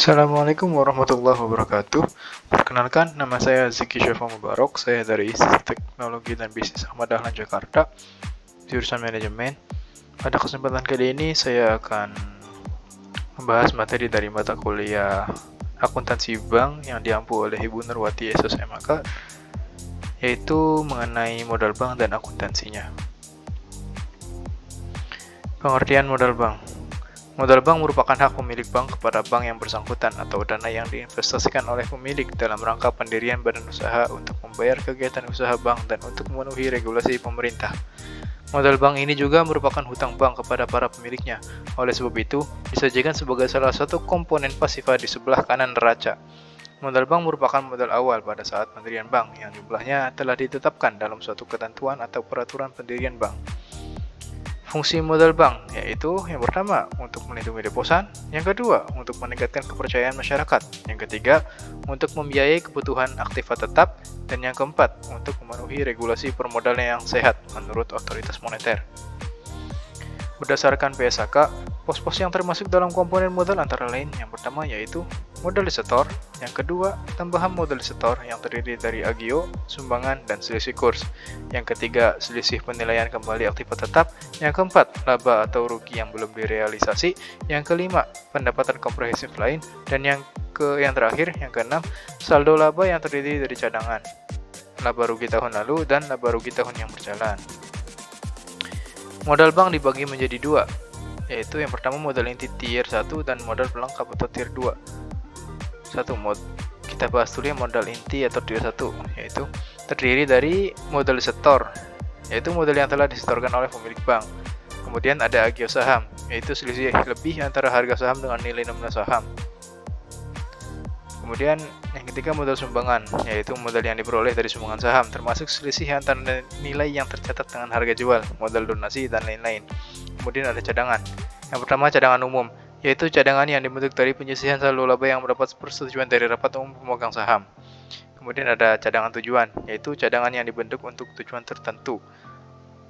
Assalamualaikum warahmatullahi wabarakatuh. Perkenalkan, nama saya Ziki Syafa Mubarok. Saya dari Institut Teknologi dan Bisnis Ahmad Dahlan Jakarta, jurusan Manajemen. Pada kesempatan kali ini, saya akan membahas materi dari mata kuliah Akuntansi Bank yang diampu oleh Ibu Nurwati SSMAK, yaitu mengenai modal bank dan akuntansinya. Pengertian modal bank. Modal bank merupakan hak pemilik bank kepada bank yang bersangkutan atau dana yang diinvestasikan oleh pemilik dalam rangka pendirian badan usaha untuk membayar kegiatan usaha bank dan untuk memenuhi regulasi pemerintah. Modal bank ini juga merupakan hutang bank kepada para pemiliknya. Oleh sebab itu, disajikan sebagai salah satu komponen pasifa di sebelah kanan neraca. Modal bank merupakan modal awal pada saat pendirian bank yang jumlahnya telah ditetapkan dalam suatu ketentuan atau peraturan pendirian bank. Fungsi modal bank yaitu yang pertama untuk melindungi deposan, yang kedua untuk meningkatkan kepercayaan masyarakat, yang ketiga untuk membiayai kebutuhan aktiva tetap, dan yang keempat untuk memenuhi regulasi permodalan yang sehat menurut otoritas moneter. Berdasarkan PSAK, pos-pos yang termasuk dalam komponen modal antara lain yang pertama yaitu modalisator, yang kedua tambahan modalisator yang terdiri dari agio, sumbangan, dan selisih kurs, yang ketiga selisih penilaian kembali aktiva tetap, yang keempat laba atau rugi yang belum direalisasi, yang kelima pendapatan komprehensif lain, dan yang terakhir yang keenam saldo laba yang terdiri dari cadangan, laba rugi tahun lalu, dan laba rugi tahun yang berjalan. Modal bank dibagi menjadi dua, yaitu yang pertama modal inti tier 1 dan modal pelengkap atau tier 2. Kita bahas dulu yang modal inti atau tier 1, yaitu terdiri dari modalisator, yaitu modal yang telah disetorkan oleh pemilik bank. Kemudian ada agio saham, yaitu selisih lebih antara harga saham dengan nilai nominal saham. Kemudian yang ketiga modal sumbangan, yaitu modal yang diperoleh dari sumbangan saham, termasuk selisih antara nilai yang tercatat dengan harga jual, modal donasi, dan lain-lain. Kemudian ada cadangan. Yang pertama cadangan umum, yaitu cadangan yang dibentuk dari penyisihan saldo laba yang mendapat persetujuan dari rapat umum pemegang saham. Kemudian ada cadangan tujuan, yaitu cadangan yang dibentuk untuk tujuan tertentu.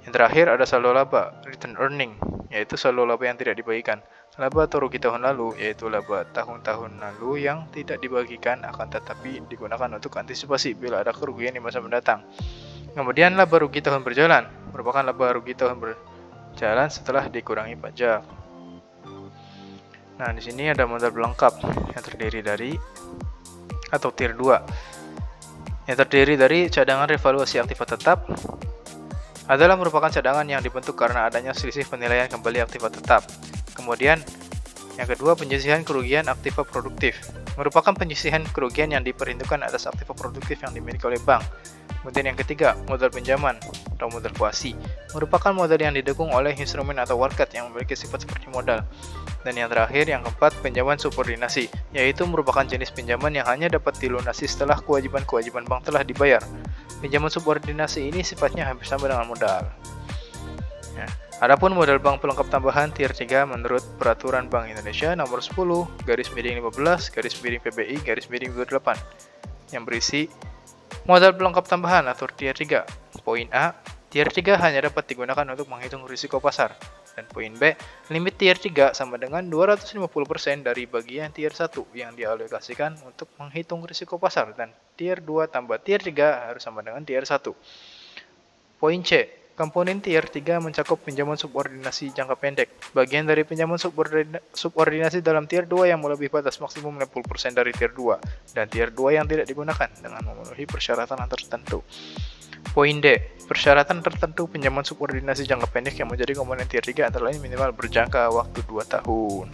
Yang terakhir ada saldo laba, return earning, yaitu saldo laba yang tidak dibagikan. Laba atau rugi tahun lalu, yaitu laba tahun-tahun lalu yang tidak dibagikan akan tetapi digunakan untuk antisipasi bila ada kerugian di masa mendatang. Kemudian laba rugi tahun berjalan, merupakan laba rugi tahun berjalan setelah dikurangi pajak. Nah, di sini ada modal pelengkap yang terdiri dari atau tier 2. Yang terdiri dari cadangan revaluasi aktiva tetap adalah merupakan cadangan yang dibentuk karena adanya selisih penilaian kembali aktiva tetap. Kemudian yang kedua penyisihan kerugian aktiva produktif, merupakan penyisihan kerugian yang diperhitungkan atas aktiva produktif yang dimiliki oleh bank. Kemudian yang ketiga modal pinjaman atau modal kuasi, merupakan modal yang didukung oleh instrumen atau market yang memiliki sifat seperti modal. Dan yang terakhir yang keempat pinjaman subordinasi, yaitu merupakan jenis pinjaman yang hanya dapat dilunasi setelah kewajiban-kewajiban bank telah dibayar. Pinjaman subordinasi ini sifatnya hampir sama dengan modal. Adapun modal bank pelengkap tambahan tier 3 menurut Peraturan Bank Indonesia nomor 10/15/PBI/28 yang berisi modal pelengkap tambahan atau tier 3. Poin A, tier 3 hanya dapat digunakan untuk menghitung risiko pasar. Dan poin B, limit tier 3 sama dengan 250% dari bagian tier 1 yang dialokasikan untuk menghitung risiko pasar, dan tier 2 tambah tier 3 harus sama dengan tier 1. Poin C, komponen tier 3 mencakup pinjaman subordinasi jangka pendek. Bagian dari pinjaman subordinasi dalam tier 2 yang melebihi batas maksimum 60% dari tier 2, dan tier 2 yang tidak digunakan dengan memenuhi persyaratan tertentu. Poin D, persyaratan tertentu pinjaman subordinasi jangka pendek yang menjadi komponen tier 3 antara lain minimal berjangka waktu 2 tahun.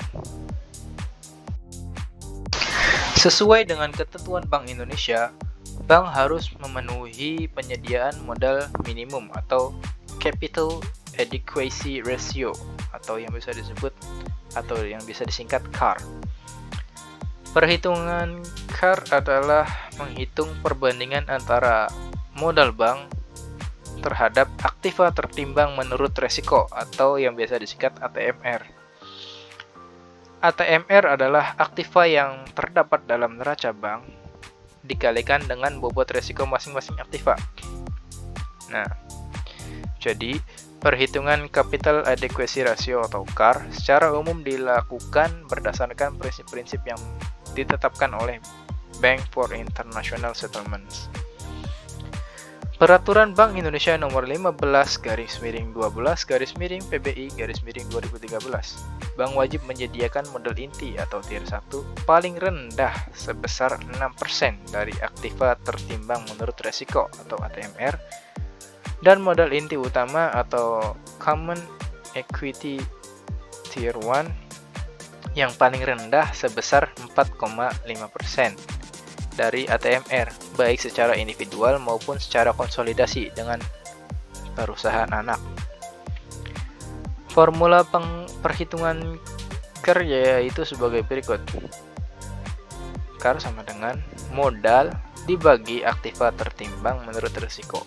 Sesuai dengan ketentuan Bank Indonesia, bank harus memenuhi penyediaan modal minimum atau Capital Adequacy Ratio atau yang bisa disingkat CAR. Perhitungan CAR adalah menghitung perbandingan antara modal bank terhadap aktiva tertimbang menurut resiko atau yang biasa disingkat ATMR. ATMR adalah aktiva yang terdapat dalam neraca bank dikalikan dengan bobot resiko masing-masing aktiva. Nah, jadi perhitungan Capital Adequacy Ratio atau CAR secara umum dilakukan berdasarkan prinsip-prinsip yang ditetapkan oleh Bank for International Settlements. Peraturan Bank Indonesia Nomor 15/12/PBI/2013. Bank wajib menyediakan modal inti atau tier 1 paling rendah sebesar 6% dari aktiva tertimbang menurut resiko atau ATMR dan modal inti utama atau Common Equity Tier 1 yang paling rendah sebesar 4,5% dari ATMR, baik secara individual maupun secara konsolidasi dengan perusahaan anak. Formula perhitungan KER yaitu sebagai berikut. KER sama dengan modal dibagi aktiva tertimbang menurut risiko.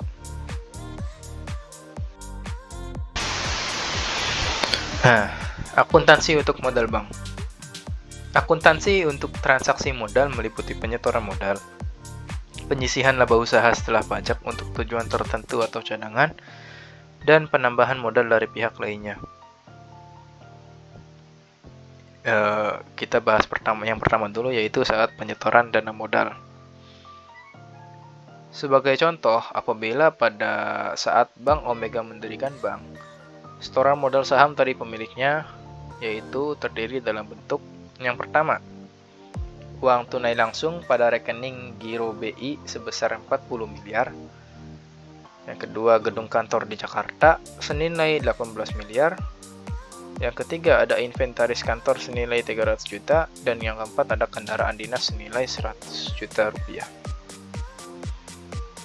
Nah, akuntansi untuk modal bank. Akuntansi untuk transaksi modal meliputi penyetoran modal, penyisihan laba usaha setelah pajak untuk tujuan tertentu atau cadangan, dan penambahan modal dari pihak lainnya. Kita bahas yang pertama dulu, yaitu saat penyetoran dana modal. Sebagai contoh, apabila pada saat Bank Omega mendirikan bank, setoran modal saham dari pemiliknya yaitu terdiri dalam bentuk yang pertama, uang tunai langsung pada rekening giro BI sebesar 40 miliar. Yang kedua, gedung kantor di Jakarta senilai 18 miliar. Yang ketiga, ada inventaris kantor senilai 300 juta. Dan yang keempat, ada kendaraan dinas senilai 100 juta rupiah.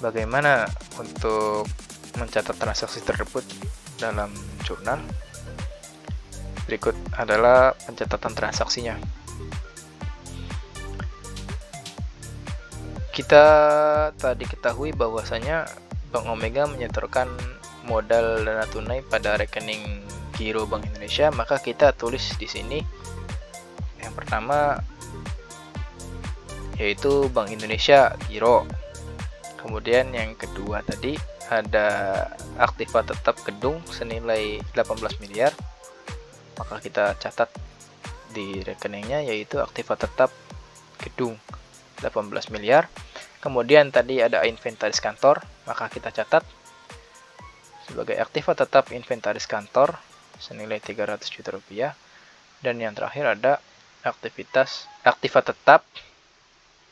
Bagaimana untuk mencatat transaksi tersebut dalam jurnal? Berikut adalah pencatatan transaksinya. Kita tadi ketahui bahwasanya Bank Omega menyetorkan modal dana tunai pada rekening giro Bank Indonesia, maka kita tulis di sini yang pertama yaitu Bank Indonesia giro. Kemudian yang kedua tadi ada aktiva tetap gedung senilai 18 miliar. Maka kita catat di rekeningnya yaitu aktiva tetap gedung 18 miliar. Kemudian tadi ada inventaris kantor, maka kita catat sebagai aktiva tetap inventaris kantor senilai 300 juta rupiah. Dan yang terakhir ada aktiva tetap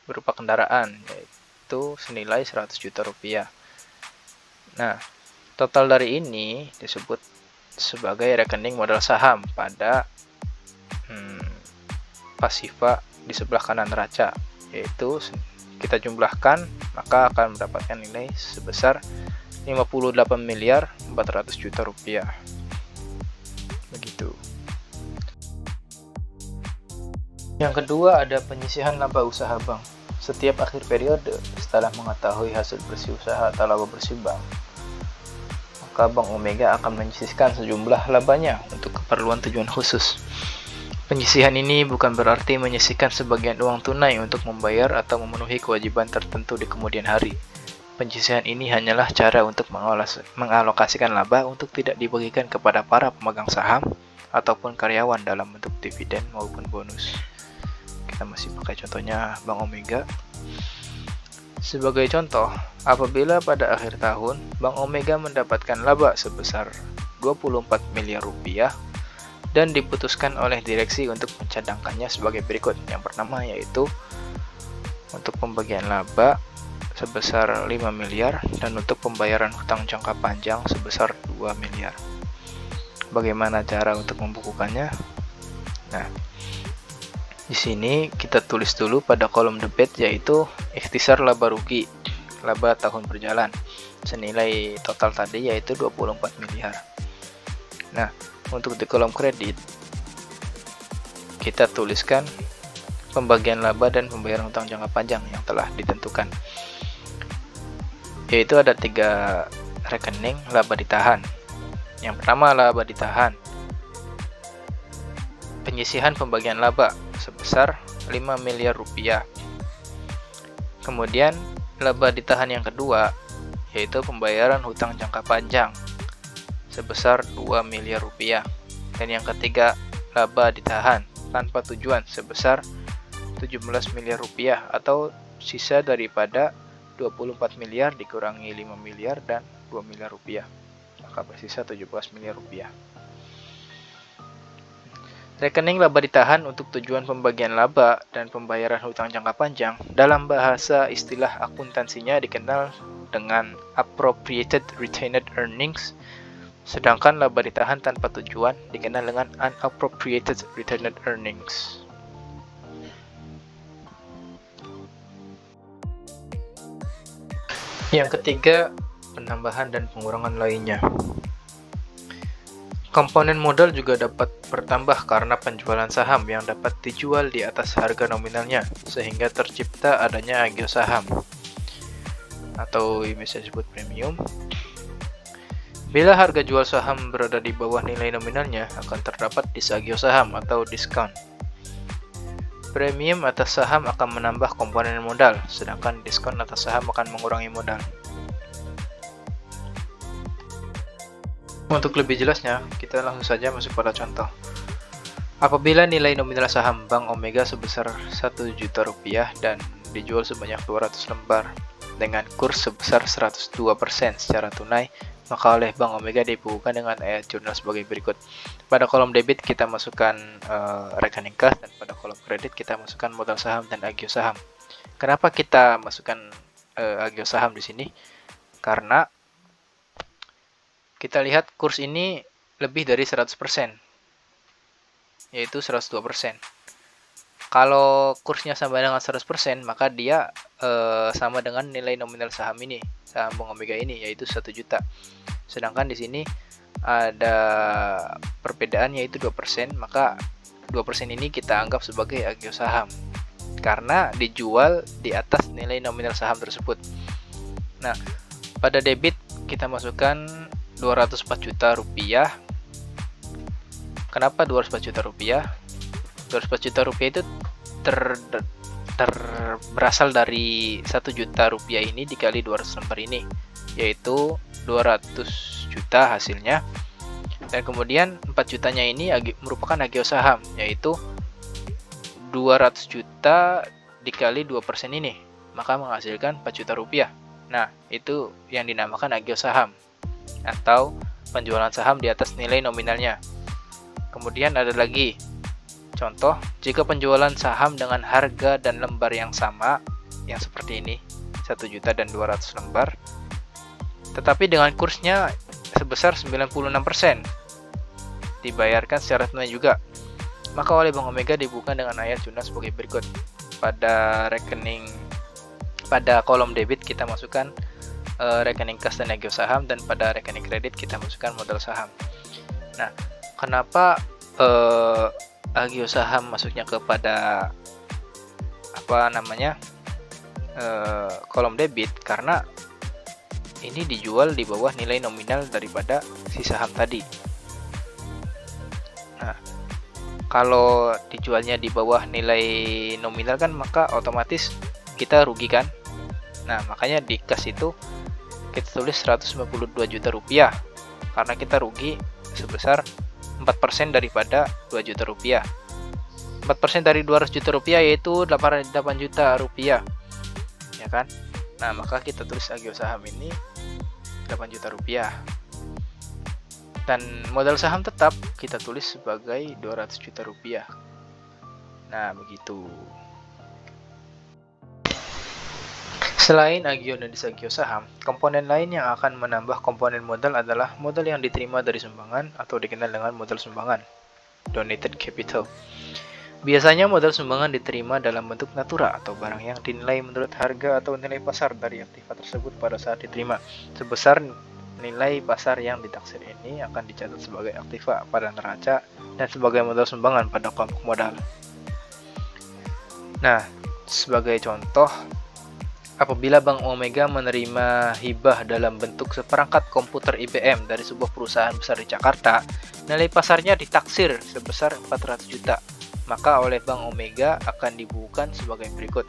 berupa kendaraan yaitu senilai 100 juta rupiah. Nah, total dari ini disebut sebagai rekening modal saham pada pasiva di sebelah kanan neraca, yaitu kita jumlahkan maka akan mendapatkan nilai sebesar 58 miliar 400 juta rupiah. Begitu. Yang kedua ada penyisihan laba usaha bank. Setiap akhir periode setelah mengetahui hasil bersih usaha atau laba bersih bank, maka Bank Omega akan menyisihkan sejumlah labanya untuk keperluan tujuan khusus. Penyisihan ini bukan berarti menyisihkan sebagian uang tunai untuk membayar atau memenuhi kewajiban tertentu di kemudian hari. Penyisihan ini hanyalah cara untuk mengalokasikan laba untuk tidak dibagikan kepada para pemegang saham ataupun karyawan dalam bentuk dividen maupun bonus. Kita masih pakai contohnya Bank Omega. Sebagai contoh, apabila pada akhir tahun Bank Omega mendapatkan laba sebesar 24 miliar rupiah dan diputuskan oleh direksi untuk mencadangkannya sebagai berikut. Yang pertama yaitu untuk pembagian laba sebesar 5 miliar dan untuk pembayaran hutang jangka panjang sebesar 2 miliar. Bagaimana cara untuk membukukannya? Nah, di sini kita tulis dulu pada kolom debit yaitu ikhtisar laba rugi laba tahun berjalan senilai total tadi yaitu 24 miliar. Nah, untuk di kolom kredit kita tuliskan pembagian laba dan pembayaran hutang jangka panjang yang telah ditentukan. Yaitu ada 3 rekening laba ditahan. Yang pertama laba ditahan. Penyisihan pembagian laba sebesar 5 miliar rupiah. Kemudian laba ditahan yang kedua yaitu pembayaran hutang jangka panjang sebesar 2 miliar rupiah. Dan yang ketiga laba ditahan tanpa tujuan sebesar 17 miliar rupiah, atau sisa daripada 24 miliar dikurangi 5 miliar dan 2 miliar rupiah, maka bersisa 17 miliar rupiah. Rekening laba ditahan untuk tujuan pembagian laba dan pembayaran hutang jangka panjang. Dalam bahasa istilah akuntansinya dikenal dengan appropriated retained earnings, sedangkan laba ditahan tanpa tujuan dikenal dengan unappropriated retained earnings. Yang ketiga, penambahan dan pengurangan lainnya. Komponen modal juga dapat bertambah karena penjualan saham yang dapat dijual di atas harga nominalnya, sehingga tercipta adanya agio saham, atau bisa disebut premium. Bila harga jual saham berada di bawah nilai nominalnya, akan terdapat disagio saham atau diskon. Premium atas saham akan menambah komponen modal, sedangkan diskon atas saham akan mengurangi modal. Untuk lebih jelasnya, kita langsung saja masuk pada contoh. Apabila nilai nominal saham Bank Omega sebesar 1 juta rupiah dan dijual sebanyak 200 lembar dengan kurs sebesar 102% secara tunai, maka oleh Bank Omega dibukukan dengan ayat jurnal sebagai berikut. Pada kolom debit kita masukkan rekening kas, dan pada kolom kredit kita masukkan modal saham dan agio saham. Kenapa kita masukkan agio saham di sini? Karena kita lihat kurs ini lebih dari 100%, yaitu 102%. Kalau kursnya sama dengan 100%, maka dia sama dengan nilai nominal saham ini, saham Bank Omega ini, yaitu 1 juta. Sedangkan di sini ada perbedaan, yaitu 2%, maka 2% ini kita anggap sebagai agio saham karena dijual di atas nilai nominal saham tersebut. Nah, pada debit kita masukkan 204 juta rupiah. Kenapa 204 juta rupiah? 204 juta rupiah itu berasal dari 1 juta rupiah ini dikali 200 lembar ini, yaitu 200 juta hasilnya. Dan kemudian 4 jutanya ini merupakan agio saham, yaitu 200 juta dikali 2% ini, maka menghasilkan 4 juta rupiah. Nah, itu yang dinamakan agio saham atau penjualan saham di atas nilai nominalnya. Kemudian ada lagi contoh, jika penjualan saham dengan harga dan lembar yang sama, yang seperti ini, 1 juta dan 200 lembar, tetapi dengan kursnya sebesar 96%, dibayarkan secara tunai juga, maka oleh Bank Omega dibukukan dengan ayat jurnal sebagai berikut. Pada kolom debit kita masukkan rekening kas dan agio saham, dan pada rekening kredit kita masukkan modal saham. Nah, kenapa agio saham masuknya kepada kolom debit? Karena ini dijual di bawah nilai nominal daripada si saham tadi. Nah, kalau dijualnya di bawah nilai nominal kan, maka otomatis kita rugi kan. Nah, makanya di kas itu kita tulis 192 juta rupiah karena kita rugi sebesar 4% daripada 2 juta rupiah. 4% dari 200 juta rupiah yaitu 8 juta rupiah, ya kan? Nah, maka kita tulis agio saham ini 8 juta rupiah. Dan modal saham tetap kita tulis sebagai 200 juta rupiah. Nah, begitu. Selain agio dan disagio saham, komponen lain yang akan menambah komponen modal adalah modal yang diterima dari sumbangan atau dikenal dengan modal sumbangan, donated capital. Biasanya modal sumbangan diterima dalam bentuk natura atau barang yang dinilai menurut harga atau nilai pasar dari aktiva tersebut pada saat diterima. Sebesar nilai pasar yang ditaksir ini akan dicatat sebagai aktiva pada neraca dan sebagai modal sumbangan pada kelompok modal. Nah, sebagai contoh, apabila Bank Omega menerima hibah dalam bentuk seperangkat komputer IBM dari sebuah perusahaan besar di Jakarta, nilai pasarnya ditaksir sebesar 400 juta, maka oleh Bank Omega akan dibukukan sebagai berikut.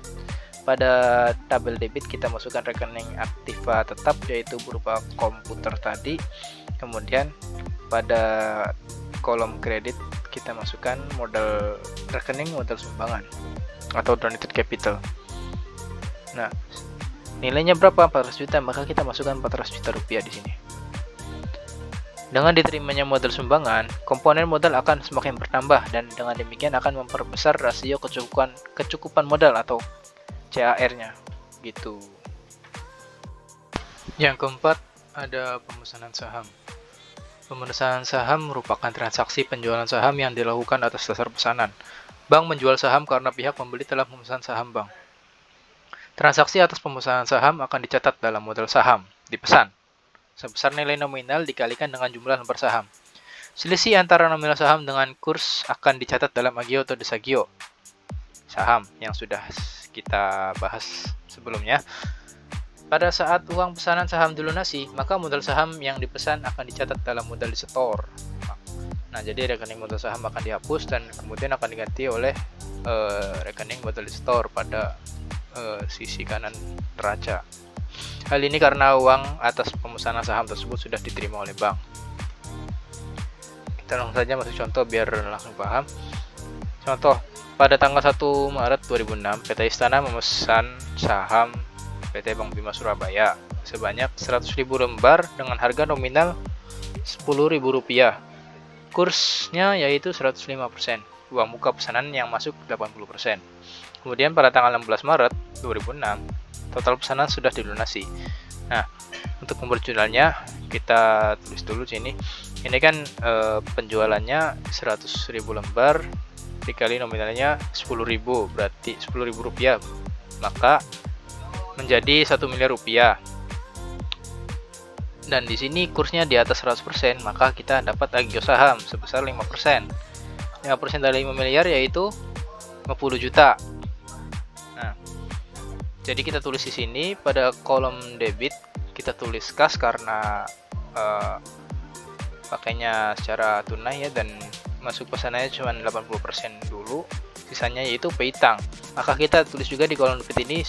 Pada tabel debit kita masukkan rekening aktiva tetap, yaitu berupa komputer tadi. Kemudian pada kolom kredit kita masukkan rekening modal sumbangan. atau donated capital. Nah, nilainya berapa? 400 juta, maka kita masukkan 400 juta rupiah di sini. Dengan diterimanya modal sumbangan, komponen modal akan semakin bertambah dan dengan demikian akan memperbesar rasio kecukupan modal atau CAR-nya gitu. Yang keempat, ada pemesanan saham. Pemesanan saham merupakan transaksi penjualan saham yang dilakukan atas dasar pesanan. Bank menjual saham karena pihak pembeli telah memesan saham bank. Transaksi atas pemesanan saham akan dicatat dalam modal saham, dipesan, sebesar nilai nominal dikalikan dengan jumlah lembar saham. Selisih antara nominal saham dengan kurs akan dicatat dalam agio atau desagio saham yang sudah kita bahas sebelumnya. Pada saat uang pesanan saham dilunasi, maka modal saham yang dipesan akan dicatat dalam modal disetor. Nah, jadi rekening modal saham akan dihapus dan kemudian akan diganti oleh rekening modal disetor pada sisi kanan neraca. Hal ini karena uang atas pemesanan saham tersebut sudah diterima oleh bank. Kita langsung saja masuk contoh biar langsung paham. Contoh, pada tanggal 1 Maret 2006, PT Istana memesan saham PT Bank Bima Surabaya sebanyak 100.000 lembar dengan harga nominal Rp10.000. Kursnya yaitu 105%. Uang muka pesanan yang masuk 80%. Kemudian pada tanggal 16 Maret 2006, total pesanan sudah dilunasi. Nah, untuk nomor jurnalnya kita tulis dulu sini. Ini kan penjualannya 100.000 lembar dikali nominalnya 10.000, berarti Rp10.000. Maka menjadi 1 miliar rupiah. Dan di sini kursnya di atas 100%, maka kita dapat agio saham sebesar 5%. 5% dari 5 miliar yaitu 50 juta. Nah, jadi kita tulis di sini pada kolom debit kita tulis kas karena pakainya secara tunai ya, dan masuk pesanannya cuma 80% dulu. Sisanya yaitu piutang. Maka kita tulis juga di kolom debit ini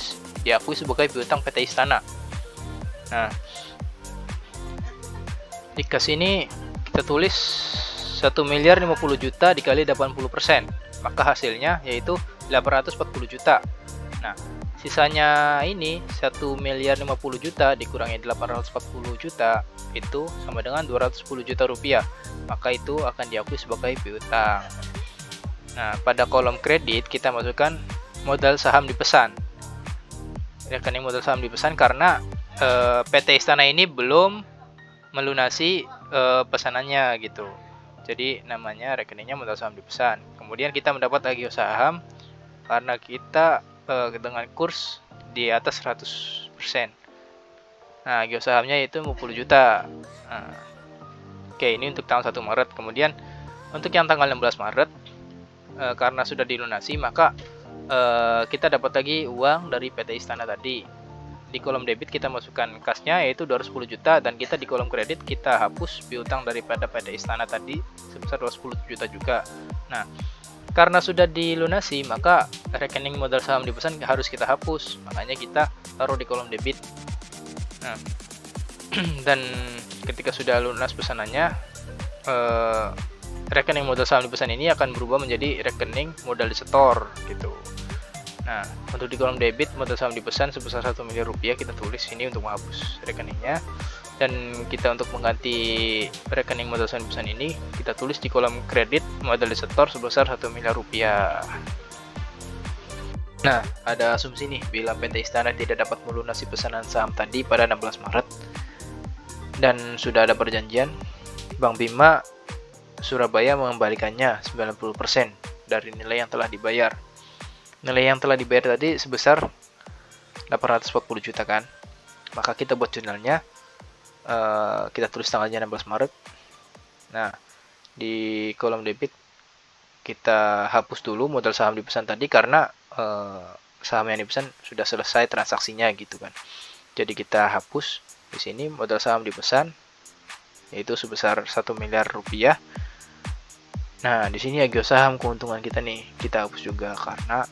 diakui sebagai piutang PT Istana. Nah, di kas ini kita tulis 1 miliar 50 juta dikali 80%. Maka hasilnya yaitu 840 juta. Nah, sisanya ini 1 miliar 50 juta dikurangi 840 juta itu sama dengan 210 juta rupiah. Maka itu akan diakui sebagai piutang. Nah, pada kolom kredit kita masukkan modal saham dipesan. Rekening modal saham dipesan karena PT Istana ini belum melunasi pesanannya gitu. Jadi namanya rekeningnya modal saham dipesan. Kemudian kita mendapat agio saham karena kita dengan kurs di atas 100%. Nah, agio sahamnya itu 50 juta. Nah, oke, ini untuk tanggal 1 Maret. Kemudian untuk yang tanggal 16 Maret karena sudah dilunasi, maka kita dapat lagi uang dari PT Istana tadi. Di kolom debit kita masukkan kasnya yaitu 210 juta, dan kita di kolom kredit kita hapus piutang daripada PT Istana tadi sebesar 210 juta juga. Nah, karena sudah dilunasi, maka rekening modal saham dipesan harus kita hapus. Makanya kita taruh di kolom debit. Nah, dan ketika sudah lunas pesanannya, rekening modal saham dipesan ini akan berubah menjadi rekening modal disetor gitu. Nah, untuk di kolom debit modal saham dipesan sebesar 1 miliar rupiah kita tulis ini untuk menghapus rekeningnya, dan kita untuk mengganti rekening modal saham dipesan ini kita tulis di kolom kredit modal disetor sebesar 1 miliar rupiah. Nah, ada asumsi nih, bila PT Istana tidak dapat melunasi pesanan saham tadi pada 16 Maret dan sudah ada perjanjian, Bank Bima Surabaya mengembalikannya 90% dari nilai yang telah dibayar. Nilai yang telah dibayar tadi sebesar 840 juta kan. Maka kita buat jurnalnya, kita tulis tanggalnya 16 Maret. Nah, di kolom debit kita hapus dulu modal saham dipesan tadi karena saham yang dipesan sudah selesai transaksinya gitu kan. Jadi kita hapus di sini modal saham dipesan yaitu sebesar 1 miliar rupiah. Nah, di sini agio saham keuntungan kita nih kita hapus juga karena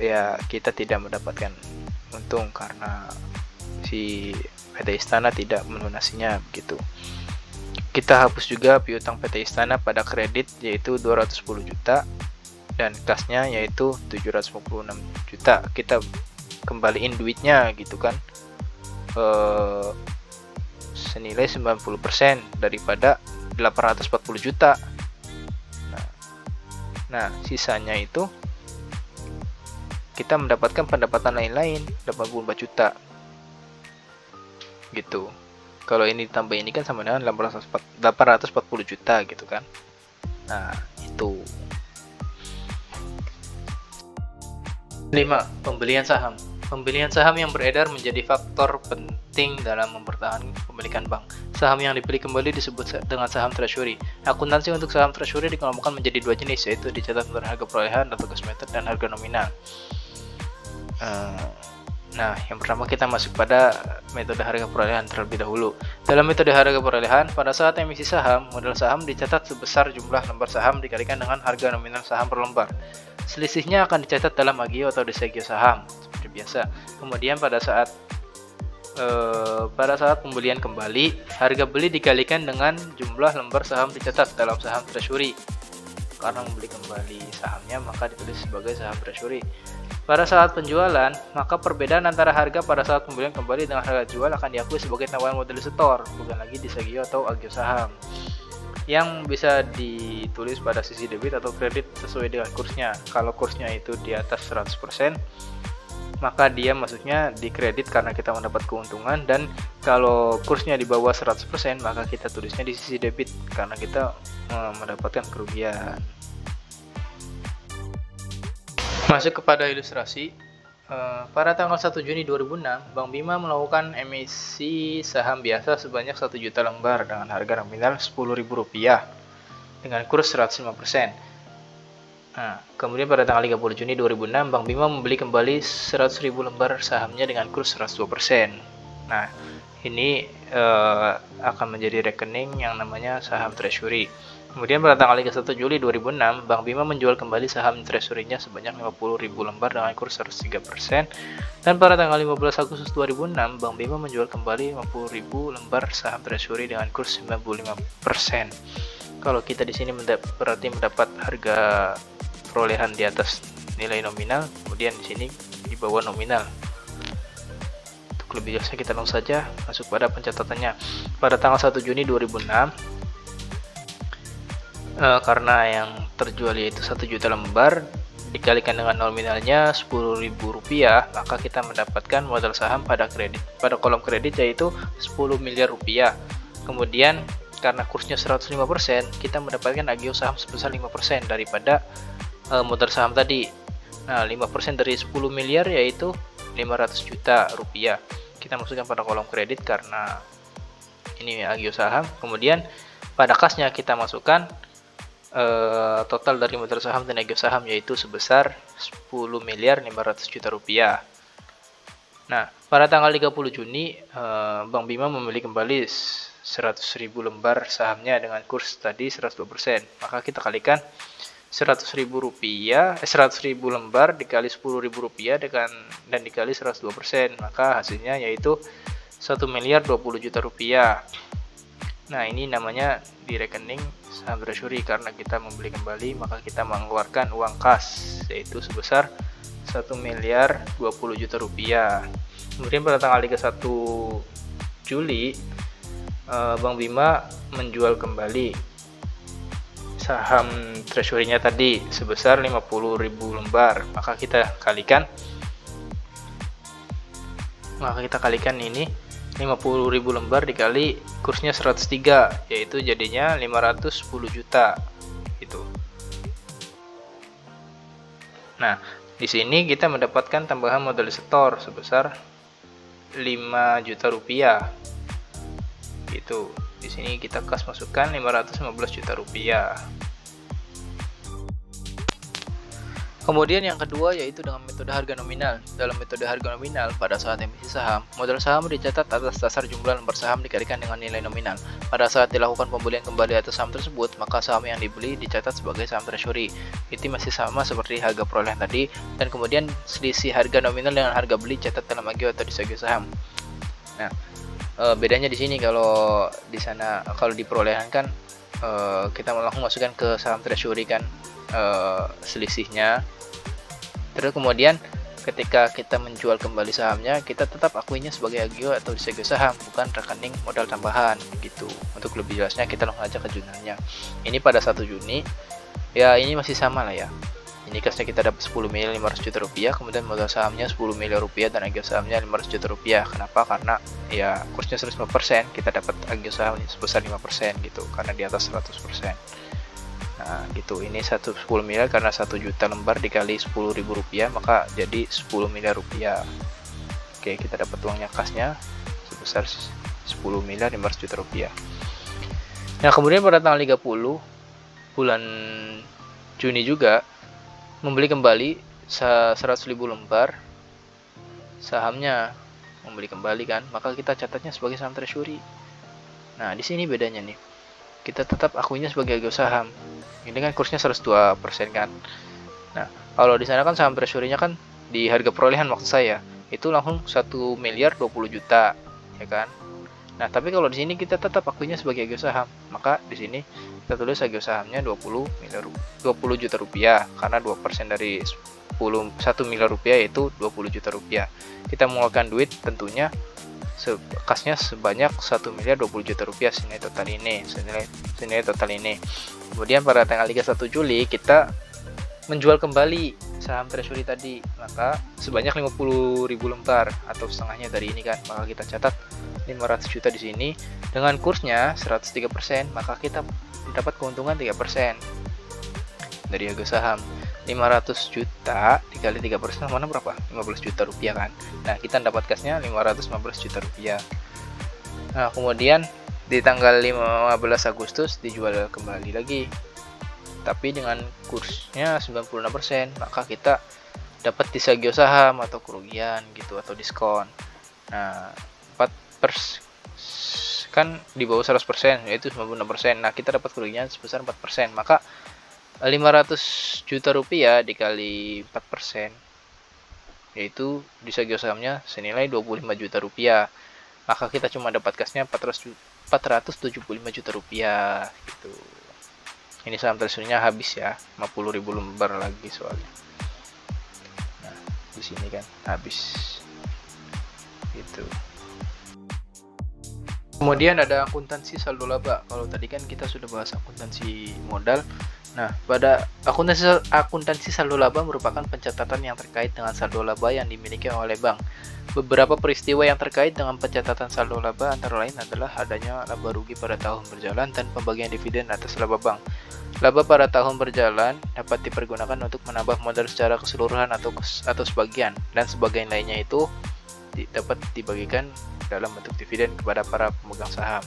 ya kita tidak mendapatkan untung karena si PT Istana tidak melunasinya begitu. Kita hapus juga piutang PT Istana pada kredit yaitu 210 juta, dan kasnya yaitu 756 juta. Kita kembaliin duitnya gitu kan, senilai 90% daripada 840 juta. Nah, sisanya itu kita mendapatkan pendapatan lain-lain 84 juta gitu. Kalau ini ditambah ini kan sama dengan 840 juta gitu kan. Nah, itu. 5. Pembelian saham. Pembelian saham yang beredar menjadi faktor penting dalam mempertahankan kepemilikan bank. Saham yang dibeli kembali disebut dengan saham treasury. Akuntansi untuk saham treasury dikelompokkan menjadi dua jenis, yaitu dicatat menurut harga perolehan atau cost method dan harga nominal. Nah, yang pertama kita masuk pada metode harga perolehan terlebih dahulu. Dalam metode harga perolehan, pada saat emisi saham, modal saham dicatat sebesar jumlah lembar saham dikalikan dengan harga nominal saham per lembar. Selisihnya akan dicatat dalam agio atau desagio saham seperti biasa. Kemudian pada saat pembelian kembali, harga beli dikalikan dengan jumlah lembar saham dicatat dalam saham treasury. Karena membeli kembali sahamnya, maka ditulis sebagai saham treasury. Pada saat penjualan, maka perbedaan antara harga pada saat pembelian kembali dengan harga jual akan diakui sebagai tawaran modal setor, bukan lagi desagio atau agio saham, yang bisa ditulis pada sisi debit atau kredit sesuai dengan kursnya. Kalau kursnya itu di atas 100%, maka dia maksudnya di kredit karena kita mendapat keuntungan, dan kalau kursnya di bawah 100%, maka kita tulisnya di sisi debit karena kita mendapatkan kerugian. Masuk kepada ilustrasi. Pada tanggal 1 Juni 2006, Bank Bima melakukan emisi saham biasa sebanyak 1 juta lembar dengan harga nominal Rp10.000 dengan kurs 105%. Nah, kemudian pada tanggal 30 Juni 2006, Bank Bima membeli kembali 100.000 lembar sahamnya dengan kurs 102%. Nah, ini akan menjadi rekening yang namanya saham treasury. Kemudian pada tanggal 31 Juli 2006, Bank Bima menjual kembali saham treasury-nya sebanyak 50.000 lembar dengan kurs 103%. Dan pada tanggal 15 Agustus 2006, Bank Bima menjual kembali 50.000 lembar saham treasury dengan kurs 95%. Kalau kita di sini berarti mendapat harga perolehan di atas nilai nominal, kemudian di sini di bawah nominal. Untuk lebih jelasnya kita langsung saja masuk pada pencatatannya. Pada tanggal 1 Juni 2006, karena yang terjual yaitu 1 juta lembar dikalikan dengan nominalnya Rp10.000, maka kita mendapatkan modal saham pada kolom kredit yaitu Rp10 miliar. Kemudian karena kursnya 105%, kita mendapatkan agio saham sebesar 5% daripada modal saham tadi. Nah, 5% dari 10 miliar yaitu Rp500 juta. Kita masukkan pada kolom kredit karena ini agio saham. Kemudian pada kasnya kita masukkan total dari modal saham dan agio saham yaitu sebesar Rp10.500.000.000. Nah, pada tanggal 30 Juni, Bank Bima membeli kembali 100.000 lembar sahamnya dengan kurs tadi 102%. Maka kita kalikan 100.000 lembar dikali Rp10.000 dan dikali 102%. Maka hasilnya yaitu Rp1.020.000.000. Nah, ini namanya di rekening saham treasury. Karena kita membeli kembali, maka kita mengeluarkan uang kas yaitu sebesar Rp1.020.000.000. Kemudian pada tanggal 31 Juli, Bank Bima menjual kembali saham treasury-nya tadi sebesar 50.000 lembar. Maka kita kalikan ini 50.000 lembar dikali kursnya 103, yaitu jadinya 510 juta gitu. Nah, di sini kita mendapatkan tambahan modal setor sebesar Rp5 juta gitu. Di sini kita kas masukkan Rp515 juta. Kemudian yang kedua yaitu dengan metode harga nominal. Dalam metode harga nominal, pada saat emisi saham, modal saham dicatat atas dasar jumlah lembar saham dikalikan dengan nilai nominal. Pada saat dilakukan pembelian kembali atas saham tersebut, maka saham yang dibeli dicatat sebagai saham treasury. Itu masih sama seperti harga perolehan tadi, dan kemudian selisih harga nominal dengan harga beli dicatat dalam agio atau desagio saham. Nah, bedanya di sini, kalau di sana kalau di perolehan kan kita langsung masukkan ke saham treasury kan. selisihnya. Terus kemudian ketika kita menjual kembali sahamnya, kita tetap akuinya sebagai agio atau disegel saham, bukan rekening modal tambahan gitu. Untuk lebih jelasnya kita langsung aja ke jurnalnya. Ini pada 1 Juni ya, ini masih sama lah ya. Ini kasnya kita dapat 10 miliar 500 juta rupiah, kemudian modal sahamnya 10 miliar rupiah dan agio sahamnya 500 juta rupiah. Kenapa? Karena ya kursnya 105%, kita dapat agio saham sebesar 5% gitu, karena di atas 100%. Nah gitu, ini 10 miliar karena 1 juta lembar dikali 10.000 rupiah, maka jadi 10 miliar rupiah. Oke, kita dapat uangnya kasnya sebesar 10 miliar 500 juta rupiah. Nah kemudian pada tanggal 30 bulan Juni juga membeli kembali 100.000 lembar sahamnya, membeli kembali kan, maka kita catatnya sebagai saham treasury. Nah di sini bedanya nih, kita tetap akuinya sebagai agio saham. Ini kan kursnya 102% kan. Nah kalau di sana kan saham treasury-nya kan di harga perolehan maksud saya itu langsung 1 miliar 20 juta ya kan. Nah tapi kalau di sini kita tetap akuinya sebagai agio saham, maka di sini kita tulis agio sahamnya 20 juta rupiah, karena 2% dari 1 miliar rupiah yaitu 20 juta rupiah. Kita mengeluarkan duit tentunya kasnya sebanyak 1 miliar 20 juta rupiah senilai total ini. Kemudian pada tanggal 31 Juli kita menjual kembali saham treasury tadi, maka sebanyak 50.000 lembar atau setengahnya dari ini kan, maka kita catat 500 juta di sini dengan kursnya 103%, maka kita dapat keuntungan 3% dari harga saham. 500 juta dikali 3% mana berapa? 15 juta rupiah kan. Nah kita dapat kasnya 515 juta rupiah. Nah kemudian di tanggal 15 Agustus dijual kembali lagi, tapi dengan kursnya 96%, maka kita dapat disagio saham atau kerugian gitu, atau diskon. Nah 4% kan di bawah 100% yaitu 96%. Nah kita dapat kerugian sebesar 4%, maka 500 juta rupiah dikali 4% yaitu disagio sahamnya senilai 25 juta rupiah, maka kita cuma dapat kasnya 475 juta rupiah gitu. Ini saham treasury-nya habis ya, 50.000 lembar lagi soalnya. Nah di sini kan habis gitu. Kemudian ada akuntansi saldo laba. Kalau tadi kan kita sudah bahas akuntansi modal. Nah, pada akuntansi saldo laba merupakan pencatatan yang terkait dengan saldo laba yang dimiliki oleh bank. Beberapa peristiwa yang terkait dengan pencatatan saldo laba antara lain adalah adanya laba rugi pada tahun berjalan dan pembagian dividen atas laba bank. Laba pada tahun berjalan dapat dipergunakan untuk menambah modal secara keseluruhan atau sebagian, dan sebagian lainnya itu dapat dibagikan dalam bentuk dividen kepada para pemegang saham.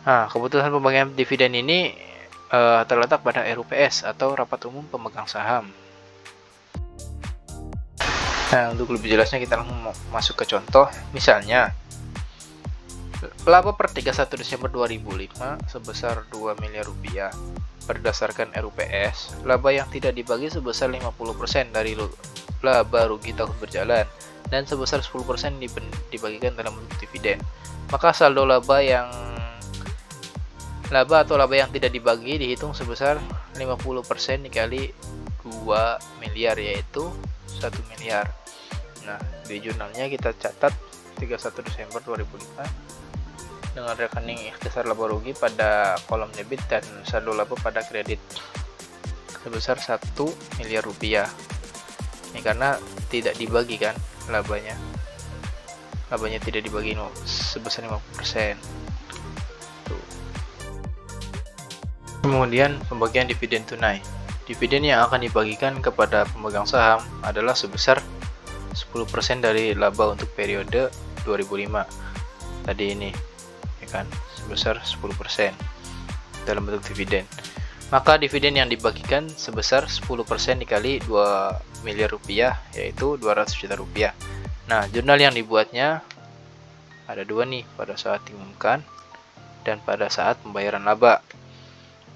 Nah, keputusan pembagian dividen ini terletak pada RUPS atau Rapat Umum Pemegang Saham. Nah, untuk lebih jelasnya kita langsung masuk ke contoh. Misalnya, laba per 31 Desember 2005 sebesar 2 miliar rupiah. Berdasarkan RUPS, laba yang tidak dibagi sebesar 50% dari laba rugi tahun berjalan dan sebesar 10% dibagikan dalam bentuk dividen. Maka saldo laba atau laba yang tidak dibagi dihitung sebesar 50% dikali 2 miliar yaitu 1 miliar. Nah, di jurnalnya kita catat 31 Desember 2005 dengan rekening ikhtisar laba rugi pada kolom debit dan saldo laba pada kredit sebesar 1 miliar rupiah. Ini karena tidak dibagi kan labanya tidak dibagi sebesar 50%. Kemudian pembagian dividen tunai. Dividen yang akan dibagikan kepada pemegang saham adalah sebesar 10% dari laba untuk periode 2005 tadi ini, ya kan, sebesar 10% dalam bentuk dividen. Maka dividen yang dibagikan sebesar 10% dikali 2 miliar rupiah yaitu 200 juta rupiah. Nah, jurnal yang dibuatnya ada dua nih, pada saat diumumkan dan pada saat pembayaran laba.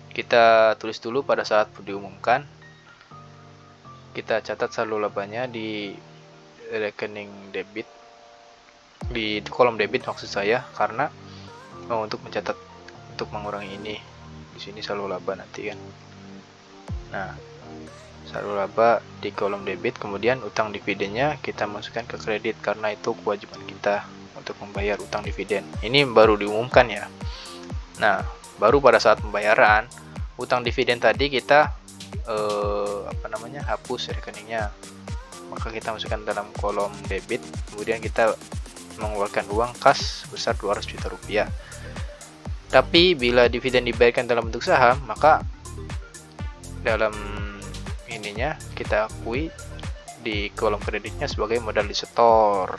Kita tulis dulu pada saat diumumkan. Kita catat saldo labanya di rekening debit, di kolom debit maksud saya, karena untuk mencatat, untuk mengurangi ini di sini saldo laba nanti kan. Nah, saldo laba di kolom debit, kemudian utang dividennya kita masukkan ke kredit karena itu kewajiban kita untuk membayar utang dividen. Ini baru diumumkan ya. Nah, baru pada saat pembayaran utang dividen tadi kita hapus rekeningnya. Maka kita masukkan dalam kolom debit, kemudian kita mengeluarkan uang kas sebesar 200 juta rupiah. Tapi bila dividen dibayarkan dalam bentuk saham, maka dalam ininya kita akui di kolom kreditnya sebagai modal disetor.